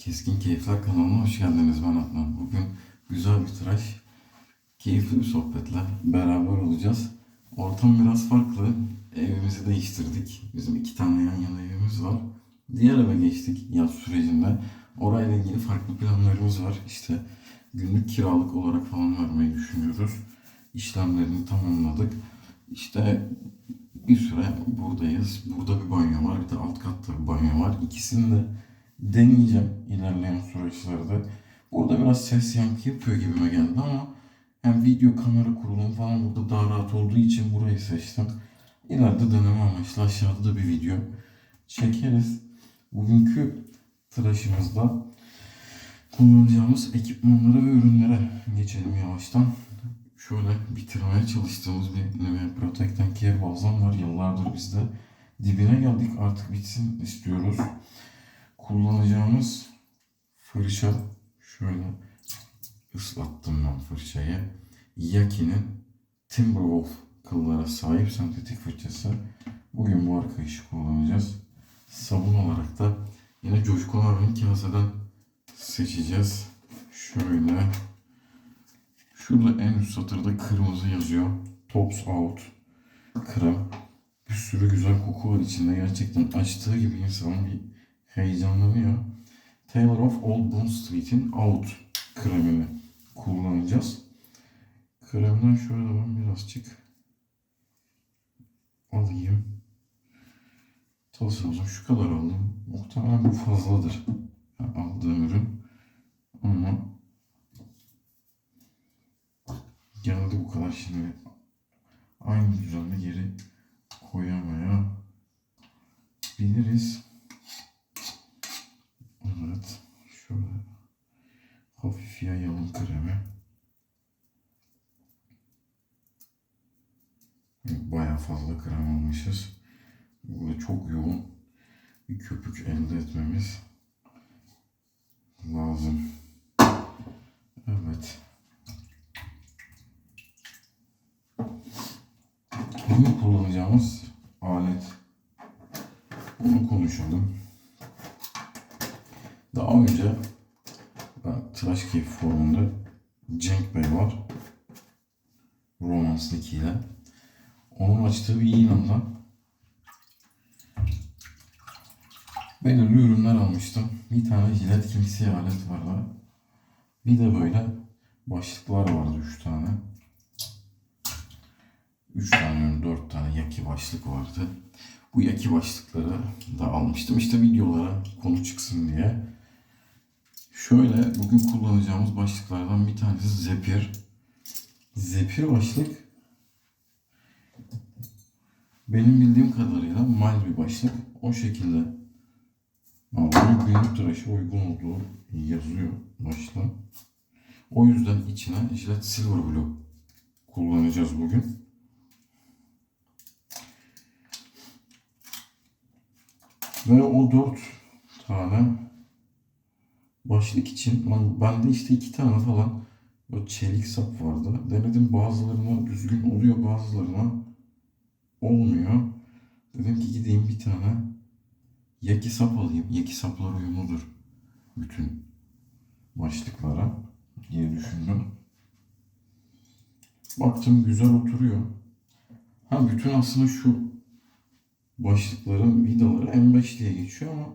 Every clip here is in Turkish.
Keskin Keyifler kanalına hoş geldiniz. Ben Adnan. Bugün güzel bir tıraş, keyifli bir sohbetle beraber olacağız. Ortam biraz farklı. Evimizi değiştirdik. Bizim 2 tane yan yana evimiz var. Diğer eve geçtik yaz sürecinde. Orayla ilgili farklı planlarımız var. İşte günlük kiralık olarak falan vermeyi düşünüyoruz. İşlemlerini tamamladık. İşte bir süre buradayız. Burada bir banyo var. Bir de alt katta bir banyo var. İkisini de deneyeceğim ilerleyen süreçlerde. Burada biraz ses yankı yapıyor gibime geldi ama hem video kamera kurulumu falan burada daha rahat olduğu için burayı seçtim. İleride deneme amaçlı aşağıda da bir video çekeriz. Bugünkü tıraşımızda kullanacağımız ekipmanlara ve ürünlere geçelim yavaştan. Şöyle bitirmeye çalıştığımız bir Nivea Protect and Care balzam var. Yıllardır bizde. Dibine geldik, artık bitsin istiyoruz. Kullanacağımız fırça, şöyle ıslattım ben fırçayı. Yaki'nin Timberwolf kıllara sahip sentetik fırçası. Bugün bu arkadaşı kullanacağız. Sabun olarak da yine Coşkun abinin kaseden seçeceğiz. Şöyle. Şurada en üst satırda kırmızı yazıyor. Tops Out krem. Bir sürü güzel koku var içinde. Gerçekten açtığı gibi insan bir heyecanlanıyor. Taylor of Old Bond Street'in Out kremini kullanacağız. Kremden şöyle ben birazcık alayım. Tasarruf şu kadar aldım. Muhtemelen bu fazladır. Aldığım ürün. Ama geldi bu kadar, şimdi aynı düzende geri koyamayabiliriz. Evet, şöyle hafif yayalım kremi. Bayağı fazla krem almışız. Burada çok yoğun bir köpük elde etmemiz lazım. Evet. Bugün kullanacağımız alet, onu konuşalım. Daha önce ben tıraş keyfi formunda Cenk Bey var. Romans'daki ile. Onun açtığı bir ilandan belirli ürünler almıştım. Bir tane jilet kimsi alet vardı. Bir de böyle başlıklar vardı 3 tane. 3 tane, 4 tane yaki başlık vardı. Bu yaki başlıkları da almıştım. İşte videolara konu çıksın diye. Şöyle bugün kullanacağımız başlıklardan bir tanesi Zephyr. Zephyr başlık benim bildiğim kadarıyla mal bir başlık. O şekilde. Ama günlük tıraşa uygun olduğu yazıyor başta. O yüzden içine Gillette Silver Blue kullanacağız bugün. Ve o 4 tane başlık için bende işte 2 tane falan o çelik sap vardı. Denedim, bazılarına düzgün oluyor, bazılarına olmuyor. Dedim ki gideyim bir tane yaki sap alayım. Yaki saplar uyumludur bütün başlıklara diye düşündüm. Baktım güzel oturuyor. Bütün aslında şu başlıkların vidaları M5 diye geçiyor ama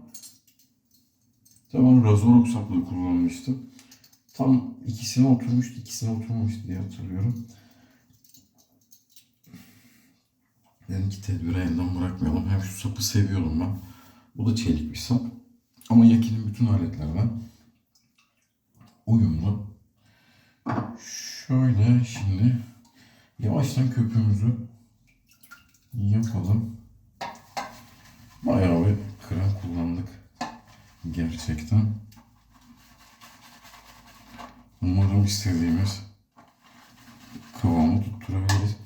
tabii ben Razorok saplı kullanmıştım. Tam ikisine oturmuştu, ikisine oturmamıştı diye hatırlıyorum. Dedim ki tedbiri elden bırakmayalım. Hem şu sapı seviyorum ben. Bu da çelik bir sap. Ama Yaki'nin bütün aletlerden uyumlu. Şöyle şimdi yavaştan köpüğümüzü yapalım. Bayağı bir krem kullandık gerçekten. Umarım istediğimiz kıvamı tutturabiliriz.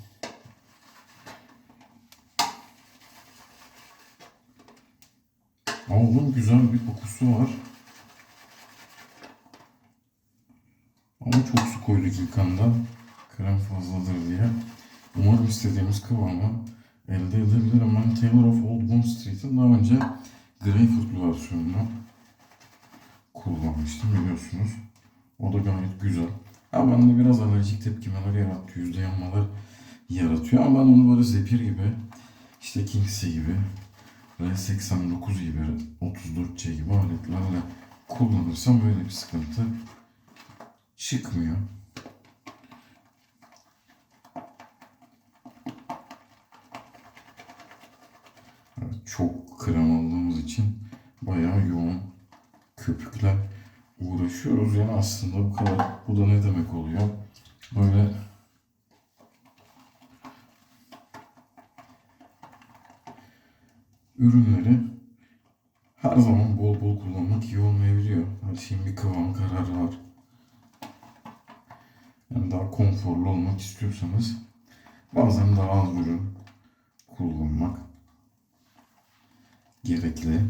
Aldım, güzel bir kokusu var. Ama çok su koyduk ilk anda. Krem fazladır diye. Umarım istediğimiz kıvamı elde edebilirim. Ben Taylor of Old Bond Street'in daha önce Greyfurtlu versiyonunu kullanmıştım biliyorsunuz. O da gayet güzel. Ama bende biraz alerjik tepkimeler yarattı. Yüzde yanmalar yaratıyor. Ama ben onu böyle Zephyr gibi, işte King'si gibi, R89 gibi, 34C gibi aletlerle kullanırsam böyle bir sıkıntı çıkmıyor. Evet, çok krem aldığımız için bayağı yoğun köpükle uğraşıyoruz. Yani aslında bu kadar, bu da ne demek oluyor? Böyle ürünleri her zaman bol bol kullanmak iyi olmayabiliyor. Her şeyin bir kıvam kararı var. Yani daha konforlu olmak istiyorsanız bazen daha az ürün kullanmak gerekli.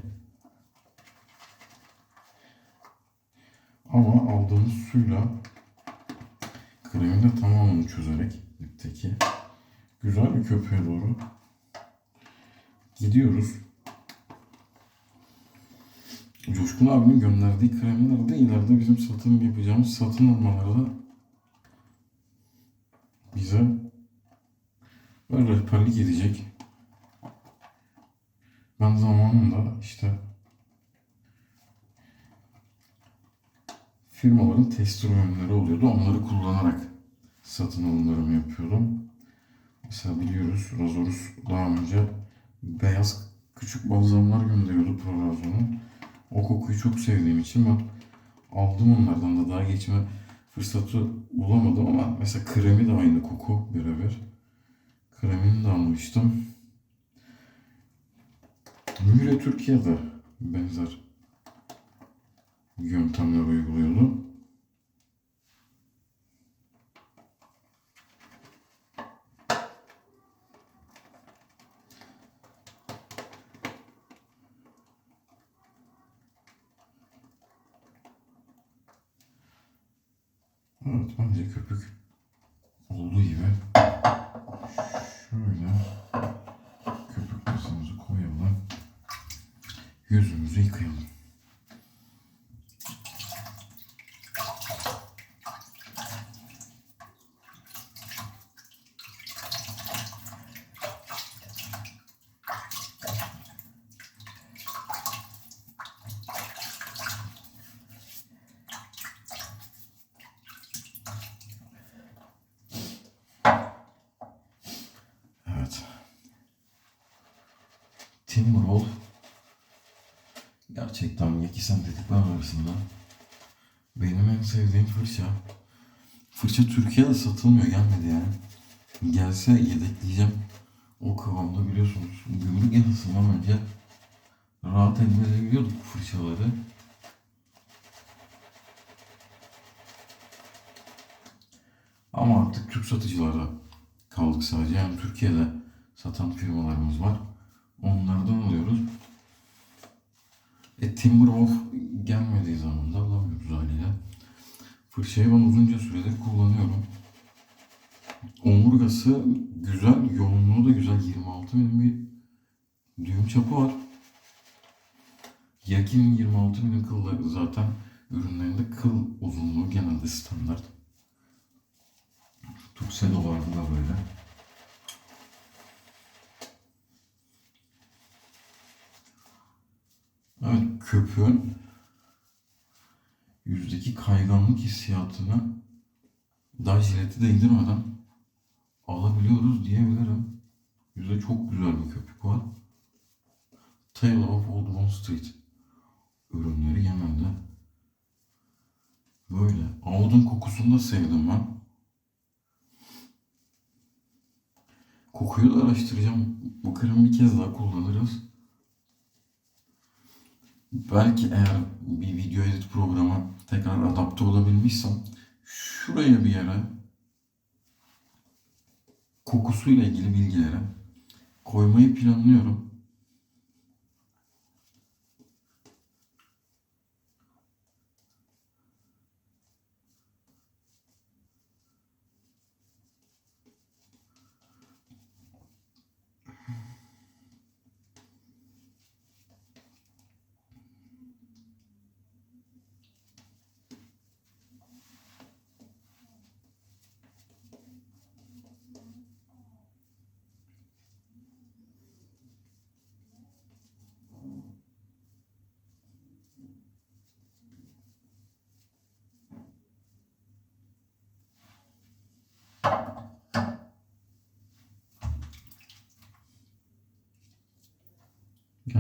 Ama aldığımız suyla kremin de tamamını çözerek dipteki güzel bir köpüğe doğru gidiyoruz. Coşkun abinin gönderdiği kremler de ileride bizim satın yapacağımız satın almalarda bize böyle rehberlik edecek. Ben zamanında işte firmaların test ürünleri oluyordu. Onları kullanarak satın alımlarımı yapıyordum. Mesela biliyoruz Razorus daha önce beyaz küçük balzamlar gönderiyordu Prorazon'un. O kokuyu çok sevdiğim için ben aldım onlardan da daha geçme fırsatı bulamadım ama mesela kremi de aynı koku birebir. Kremini de almıştım. Müre Türkiye'de benzer yöntemler uyguluyordu. Evet, bence köpük olduğu gibi şöyle köpük masamızı koyalım. Yüzümüzü yıkayalım. Evet. Timberwolf gerçekten Yakisen dedikler arasında benim en sevdiğim fırça. Fırça Türkiye'de satılmıyor, gelmedi yani. Gelse yedekleyeceğim. O kıvamda biliyorsunuz. Gümrük yasasından önce rahat elde edebiliyorduk bu fırçaları. Ama artık Türk satıcılara kaldık sadece. Yani Türkiye'de satan firmalarımız var. Onlardan alıyoruz. Timberwolf gelmediği zaman da alamıyoruz haliyle. Fırçayı ben uzunca süredir kullanıyorum. Omurgası güzel, yoğunluğu da güzel. 26 milim bir düğüm çapı var. Yaki'nin 26 milim kılları zaten ürünlerinde kıl uzunluğu genelde standart. Tuxedo'larda da böyle. Evet, köpüğün yüzdeki kayganlık hissiyatını daha jileti değdirmeden alabiliyoruz diyebilirim. Yüzde çok güzel bir köpük var. Tale of Old Bond Street ürünleri genelde böyle. Oud'un kokusunu da sevdim ben. Kokuyu da araştıracağım. Bu kremi bir kez daha kullanırız. Belki eğer bir video edit programa tekrar adapte olabilmişsem şuraya bir yere kokusuyla ilgili bilgileri koymayı planlıyorum.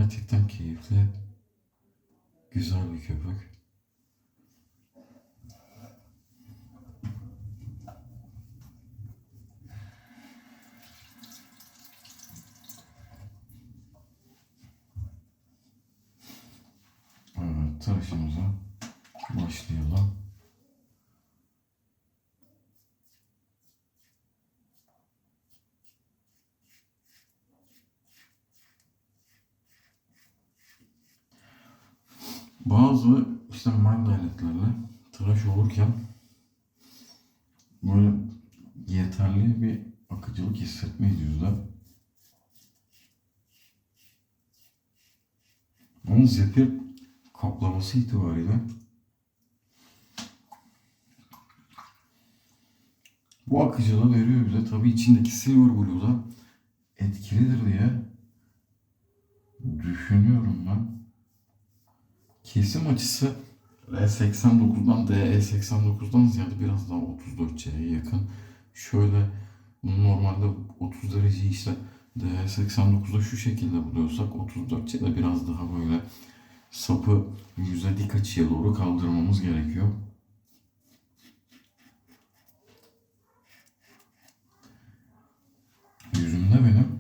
Gerçekten keyifli, güzel bir köpük. Evet, tıraşımıza başlayalım. Bazı işte mind aletlerle tıraş olurken böyle yeterli bir akıcılık hissetmeyiz yüzde. Ama zepir kaplaması itibariyle bu akıcılığı veriyor bize. Tabii içindeki Silver Blue da etkilidir diye düşünüyorum ben. Kesim açısı R89'dan DE89'dan ziyade biraz daha 34C'ye yakın. Şöyle normalde 30 derece işte DE89'da şu şekilde buluyorsak 34C'de biraz daha böyle sapı yüze dik açıya doğru kaldırmamız gerekiyor. Yüzümde benim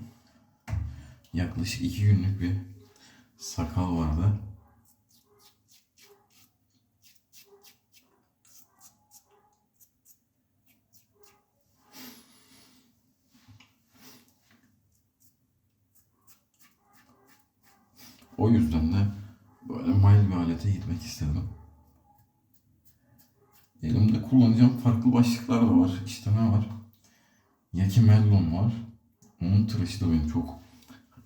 yaklaşık 2 günlük bir sakal vardı. O yüzden de böyle mild bir alete gitmek istedim. Elimde kullanacağım farklı başlıklar da var. İşte ne var? Yaki Mellon var. Onun tıraşı da beni çok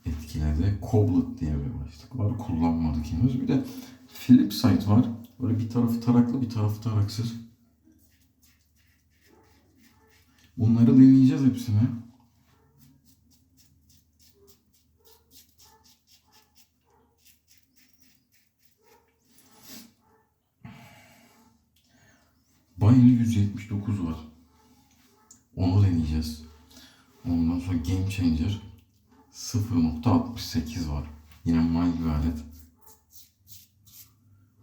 etkiledi. Coblet diye bir başlık var. Kullanmadık henüz. Bir de Flipside var. Böyle bir tarafı taraklı bir tarafı taraksız. Bunları deneyeceğiz hepsini. Bayeli 179 var. Onu deneyeceğiz. Ondan sonra Game Changer 0.68 var. Yine mild bir alet.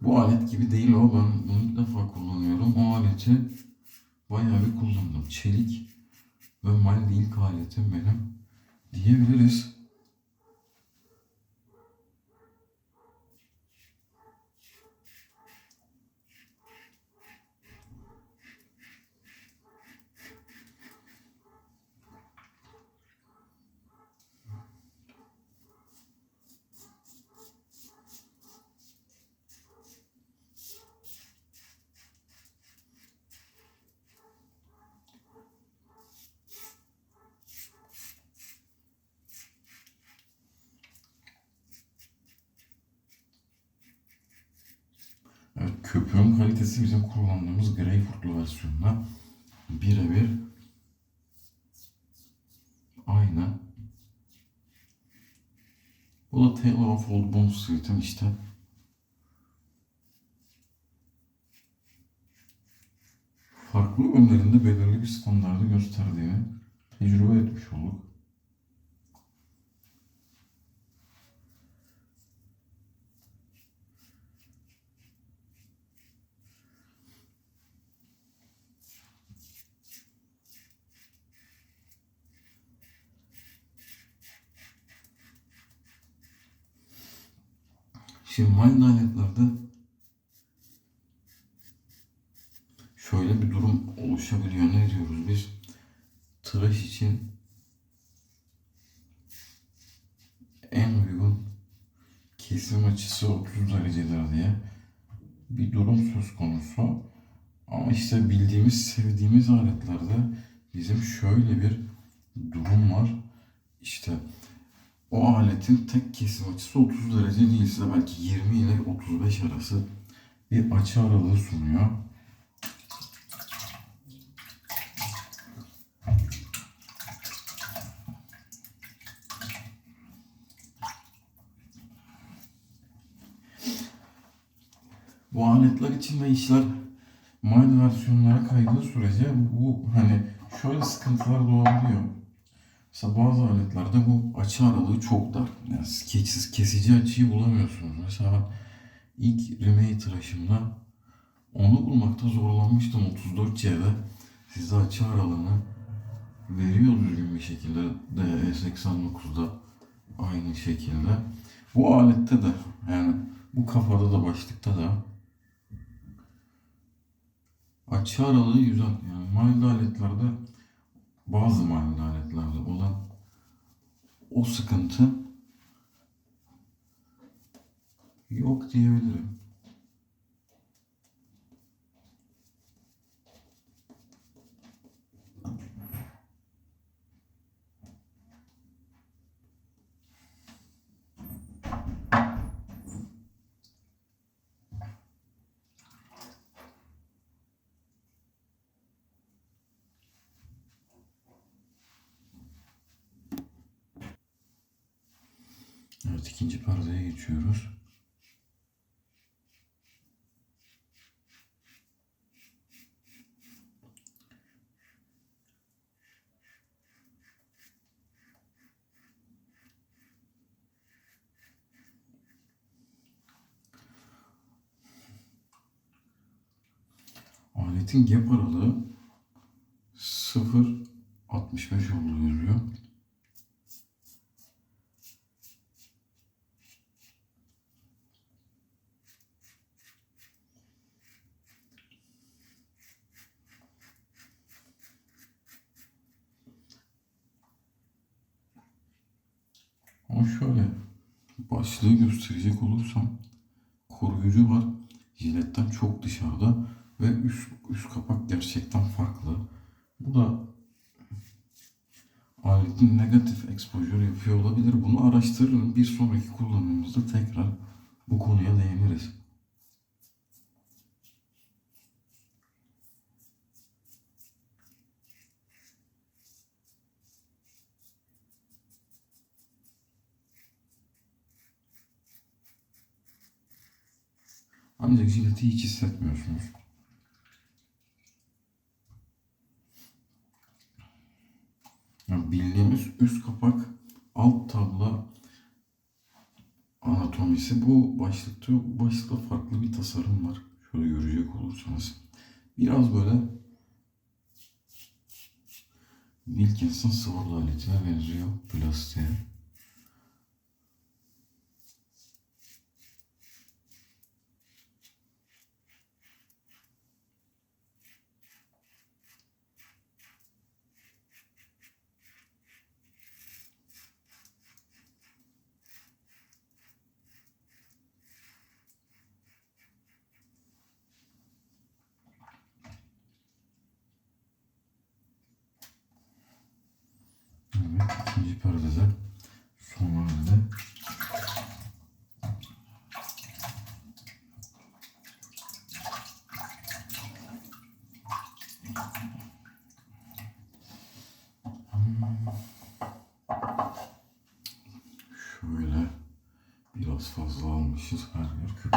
Bu alet gibi değil o. Ben bunu ilk defa kullanıyorum. O aleti bayağı bir kullandım. Çelik ve mild ilk aletim benim diyebiliriz. Evet, köpüğün kalitesi bizim kullandığımız Greyfurtlu versiyonuna birebir aynı. Bu da Taylor of Old Bond Street'in işte farklı yönlerinde belirli bir standardı gösterdiğini tecrübe etmiş olduk. Şimdi mild aletlerde şöyle bir durum oluşabiliyor. Ne diyoruz biz? Tıraş için en uygun kesim açısı 30 derecedir diye bir durum söz konusu. Ama işte bildiğimiz, sevdiğimiz aletlerde bizim şöyle bir durum var. İşte o aletin tek kesim açısı 30 derece değilse belki 20 ile 35 arası bir açı aralığı sunuyor. Bu aletler için de işler mild versiyonlara kaydığı sürece bu hani şöyle sıkıntılar doğabiliyor. Mesela bazı aletlerde bu açı aralığı çok dar. Yani kesici açıyı bulamıyorsunuz. Mesela ben ilk Remake tıraşımda onu bulmakta zorlanmıştım 34C'de. Size açı aralığını veriyor düzgün bir şekilde. DE89'da aynı şekilde. Bu alette de yani bu kafada da başlıkta da açı aralığı güzel. Yani mild aletlerde bazı mild aletlerde olan o sıkıntı yok diyebilirim. Evet, ikinci perdeye geçiyoruz. Aletin gap aralığı 0,65 olduğu yazıyor. Ama şöyle başlığı gösterecek olursam koruyucu var. Jiletten çok dışarıda ve üst kapak gerçekten farklı. Bu da aletin negatif exposure yapıyor olabilir. Bunu araştırırım. Bir sonraki kullanımımızda tekrar bu konuya değiniriz. Ancak jileti hiç hissetmiyorsunuz. Yani bildiğimiz üst kapak alt tabla anatomisi bu başlıkta farklı bir tasarım var. Şöyle görecek olursanız. Biraz böyle Wilkinson sıvırlı aletine benziyor plastiğe. Evet, ikinci perdede son halde. Şöyle biraz fazla almışız, her yer köpük.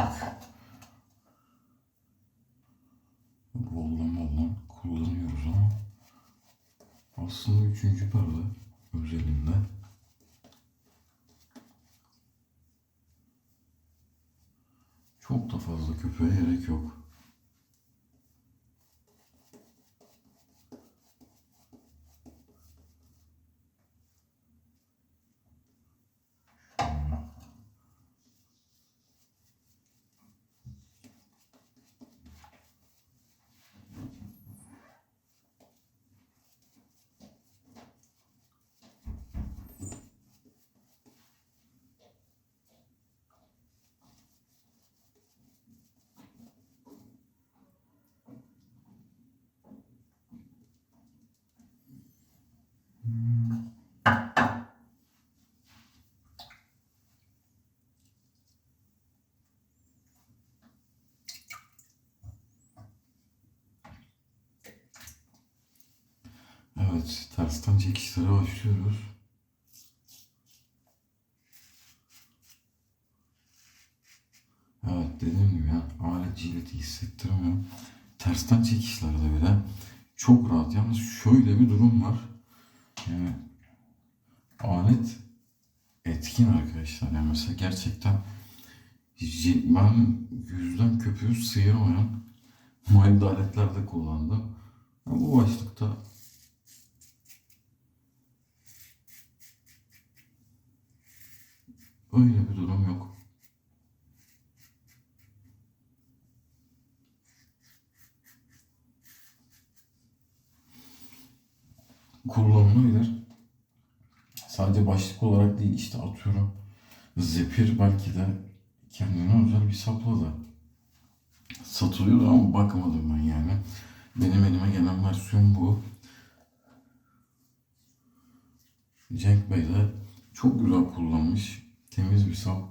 Bollama kullanıyoruz ama aslında üçüncü perde özelinde çok da fazla köpüğe gerek yok. Evet, tersten çekişlere başlıyoruz. Evet, dediğim gibi ya, alet jileti hissettirmiyor. Tersten çekişlerde bile çok rahat. Yalnız şöyle bir durum var. Yani Alet etkin arkadaşlar. Yani mesela gerçekten ben yüzden köpüğü sıyırmayan mild aletlerde kullandım. Ama bu başlıkta öyle bir durum yok. Kullanılabilir. Sadece başlık olarak değil, işte atıyorum Zephyr belki de kendine özel bir sapla da satılıyor ama bakmadım ben yani. Benim elime gelen versiyon bu. Cenk Bey de çok güzel kullanmış. Temiz bir sap.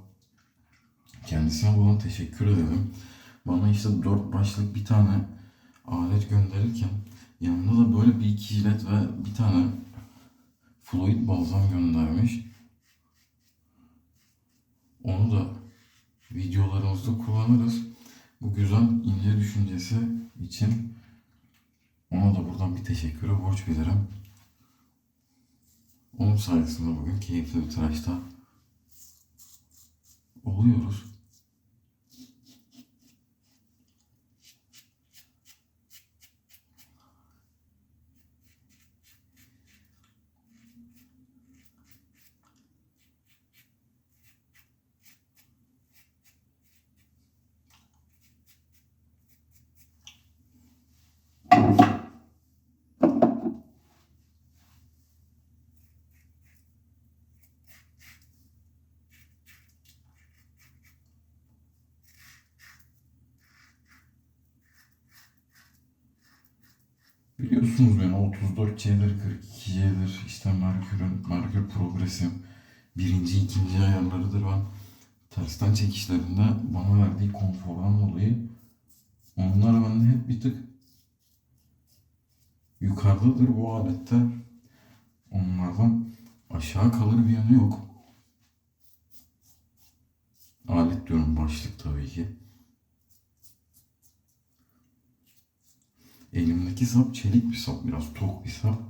Kendisine buradan teşekkür ederim. Bana işte 4 başlık bir tane alet gönderirken yanında da böyle bir iki jilet ve bir tane fluid balzam göndermiş. Onu da videolarımızda kullanırız. Bu güzel ince düşüncesi için ona da buradan bir teşekküre borç bilirim. Onun sayesinde bugün keyifli bir tıraşta oluyoruz. Biliyorsunuz beni 34C'dir, 42C'dir, işte Merkür Progres'im birinci, ikinci ayarlarıdır. Ben tersten çekişlerinde bana verdiği konfordan dolayı onlar bende hep bir tık yukarıdadır bu alette. Onlardan aşağı kalır bir yanı yok. Alet diyorum, başlık tabii ki. Elimdeki sap çelik bir sap, biraz tok bir sap.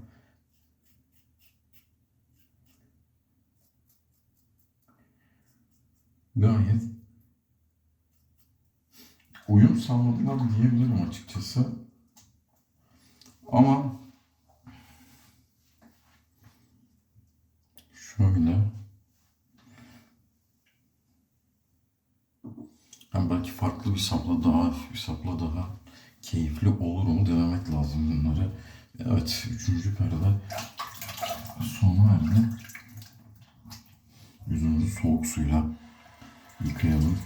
Gayet uyum sağladılar diyebilirim açıkçası. Ama şöyle, yani belki farklı bir sapla, daha hafif bir sapla daha keyifli olur mu denemek lazım bunları. Evet, üçüncü perde sona erdi. Yüzümüzü soğuk suyla yıkayalım.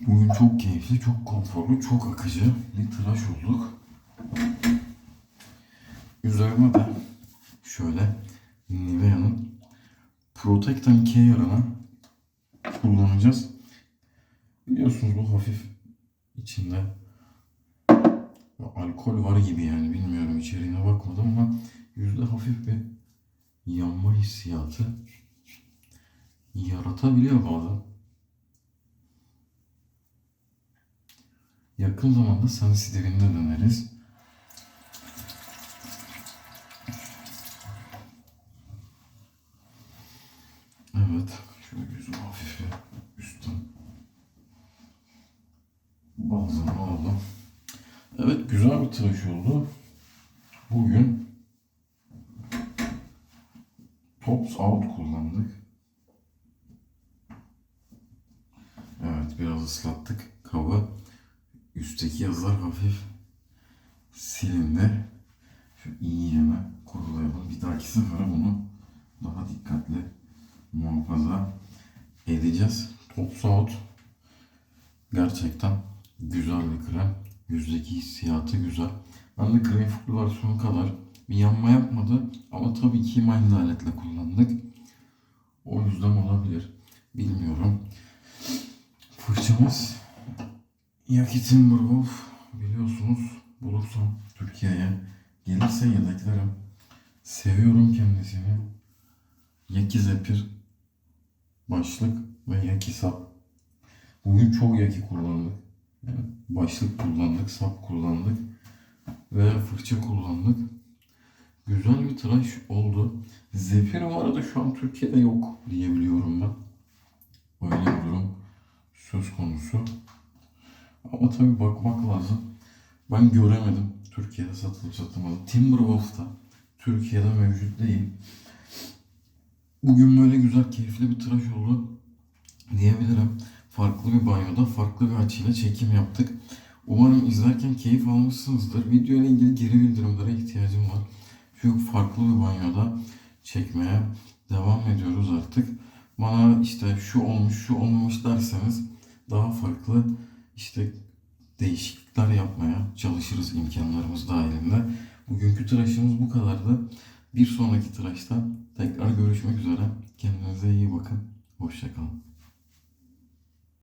Bugün çok keyifli, çok konforlu, çok akıcı bir tıraş olduk. Üzerine de şöyle Nivea'nın Protect and Care'ını kullanacağız. Biliyorsunuz bu hafif içinde alkol var gibi, yani bilmiyorum, içeriğine bakmadım ama yüzde hafif bir yanma hissiyatı yaratabiliyor bazen. Yakın zamanda sensitivine döneriz. Evet, şöyle yüzümü hafif üstten balzamı aldım. Evet, güzel bir tıraş oldu. Bugün Tops Out kullandık. Evet, biraz ıslattık kabı. Üstteki yazılar hafif silindi. Şu iyi yana kurulayalım. Bir dahaki sefere bunu daha dikkatli muhafaza edeceğiz. Tops Out gerçekten güzel bir krem. Yüzdeki hissiyatı güzel. Ben de Greenfoot'lu versiyonu kadar bir yanma yapmadı ama tabii ki aynı aletle kullandık. O yüzden olabilir. Bilmiyorum. Fırçamız Yaki Timberwolf, biliyorsunuz. Bulursam Türkiye'ye gelir ise yedeklerim. Seviyorum kendisini. Yaki Zephyr başlık ve Yaki sap. Bugün çok Yaki kullandık. Yani başlık kullandık, sap kullandık ve fırça kullandık. Güzel bir tıraş oldu. Zephyr bu arada şu an Türkiye'de yok diyebiliyorum ben. Böyle bir durum söz konusu. Ama tabii bakmak lazım. Ben göremedim. Türkiye'de satılıp satılmadı. Timberwolf da Türkiye'de mevcut değil. Bugün böyle güzel, keyifli bir tıraş oldu diyebilirim. Farklı bir banyoda, farklı bir açıyla çekim yaptık. Umarım izlerken keyif almışsınızdır. Video ile ilgili geri bildirimlere ihtiyacım var. Çünkü farklı bir banyoda çekmeye devam ediyoruz artık. Bana işte şu olmuş, şu olmamış derseniz daha farklı işte değişiklikler yapmaya çalışırız imkanlarımız dahilinde. Bugünkü tıraşımız bu kadardı. Bir sonraki tıraşta tekrar görüşmek üzere. Kendinize iyi bakın. Hoşça kalın.